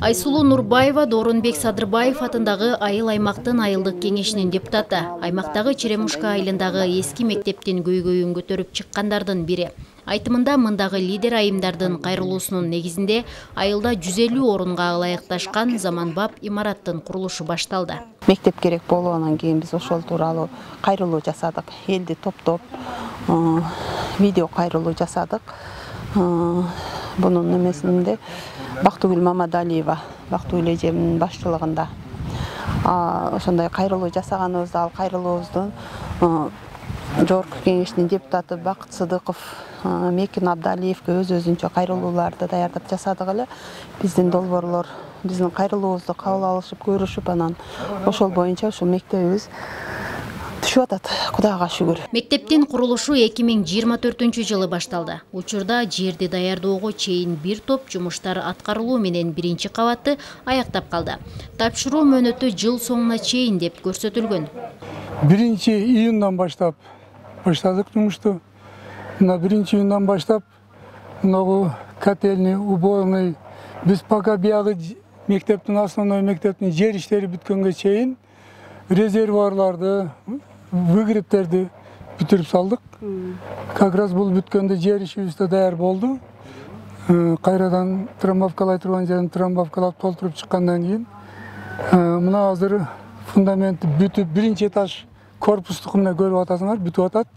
Айсулуу Нурбаева Доронбек Садырбаев атындагы Айыл аймактын айылдык кеңешинин депутаты. Аймактагы Черемушка айылындагы эски мектептин көйгөйүн көтөрүп чыккандардын бири. Айтымында мындагы лидер айымдардын кайрылуусунун негизинде айылда 150 орунга ылайыкташкан заманбап имараттын курулушу башталды. Мектеп керек болгондон кийин биз ошол тууралуу кайрылуу жасадык. Элди топтоп видео кайрылуу жасадык. Бунун немесинде Бактыгүл Мамадалиева, Бактыгүл эжемдин башчылыгында ошондой кайрылуу жасаганыбызда, ал кайрылуубуздун жогорку кеңештин депутаты Бакыт Сыдыков, Мекин Абдалиевке өзүнчө кайрылууларды даярдап жасадык эле. Биздин долбоорлор биздин кайрылуубузду кабыл алышып, көрүшүп, анан ошол боюнча ушул мектебибиз түшүп атат, Кудайга шүгүр. Мектептин курулушу 2024-жылы башталды. Учурда жерди даярдоого чейин бир топ жумуштар аткарылуу менен биринчи кабатты аяктап калды. Тапшыруу мөөнөтү жыл соңуна чейин деп көрсөтүлгөн. 1-июндан баштап баштадык жумушту. Мына 1-июндан баштап мынагу котельный, уборный, биз пока биягы мектептин, основной мектептин жер иштери бүткөнгө чейин резервуарларды, выгребтерди бүтүрүп салдык. Как раз бул бүткөндө жер ишибиз да даяр болду. Кайрадан трамбовкалай турган жерин трамбовкалап толтуруп чыккандан кийин мына азыр фундамент бүтүп, биринчи этаж корпустук мына көрүп атасыңар, бүтүп атат.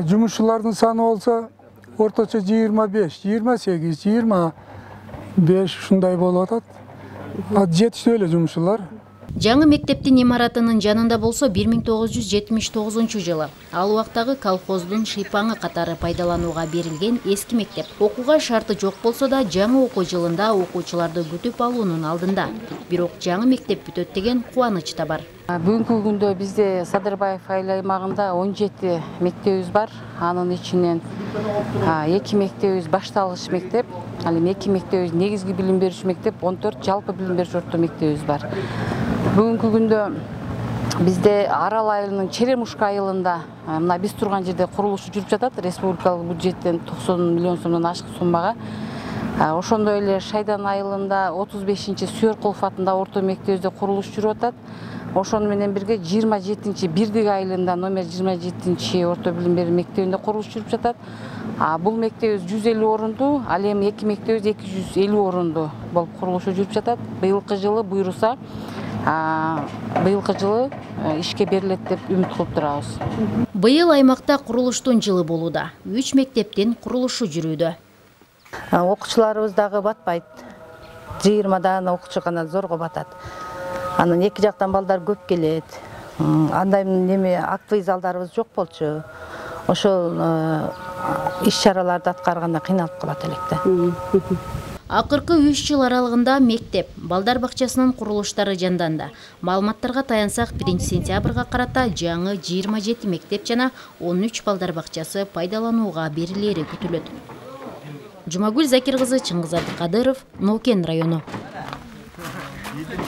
Жумушчулардын саны болсо орточо 25, 28, 25 ушундай болуп атат. Жетиштүү эле жумушчулар. Жаңы мектептин имаратынын жанында болсо 1979 жылы ал убактагы колхоздун шыйпаңы катары пайдаланууга берилген эски мектеп. Окууга шарты жок болсо да жаңы окуу жылында окуучуларды күтүп алуунун алдында. Бирок жаңы мектеп бүтөт деген кубаныч да бар. Бүгүнкү күндө бизде Садырбаев айыл аймагында 17 мектебибиз бар. Анын ичинен 2 мектебибиз башталгыч мектеп, ал эми 2 мектебибиз негизги билим берүүчү мектеп, 14 жалпы билим берүүчү орто мектебибиз бар. Бүгүнкү күндө бизде Арал айылынын Черемушка айылында мына биз турган жерде курулушу жүрүп жатат. Республикалык бюджеттен 90 миллион сомдон ашык суммага. Ошондой эле Шайдан айылында 35-чи Сүйөркулов атындагы орто мектебибизде курулуш жүрүп атат. Ошону менен бирге 27-чи Бирдик айылында номер 27-чи орто билим берүү мектебинде курулуш жүрүп жатат. Бул мектебибиз 150 орунду, ал эми 2 мектебибиз 250 орунду болуп курулушу жүрүп жатат. Быйылкы жылы буйруса, быйылкы жылы ишке берилет деп үмүт кылып турабыз. Быйыл аймакта курулуштун жылы болууда. 3 мектептин курулушу жүрүүдө. Окуучуларыбыз дагы батпайт. 20дан окуучу гана зорго батат. Анан эки жактан балдар көп келет. Андай неме актовый залдарыбыз жок болчу. Ошол иш-чараларды аткарганда кыйналып калат электе. Акыркы 3 жыл аралыгында мектеп, балдар бакчасынын курулуштары жанданды. Маалыматтарга таянсак, 1-сентябрга карата жаңы 27 мектеп жана 13 балдар бакчасы пайдаланууга берилери күтүлөт. Жумагүл Закир кызы, Чыңгыз Абдыкадыров, Нокен району.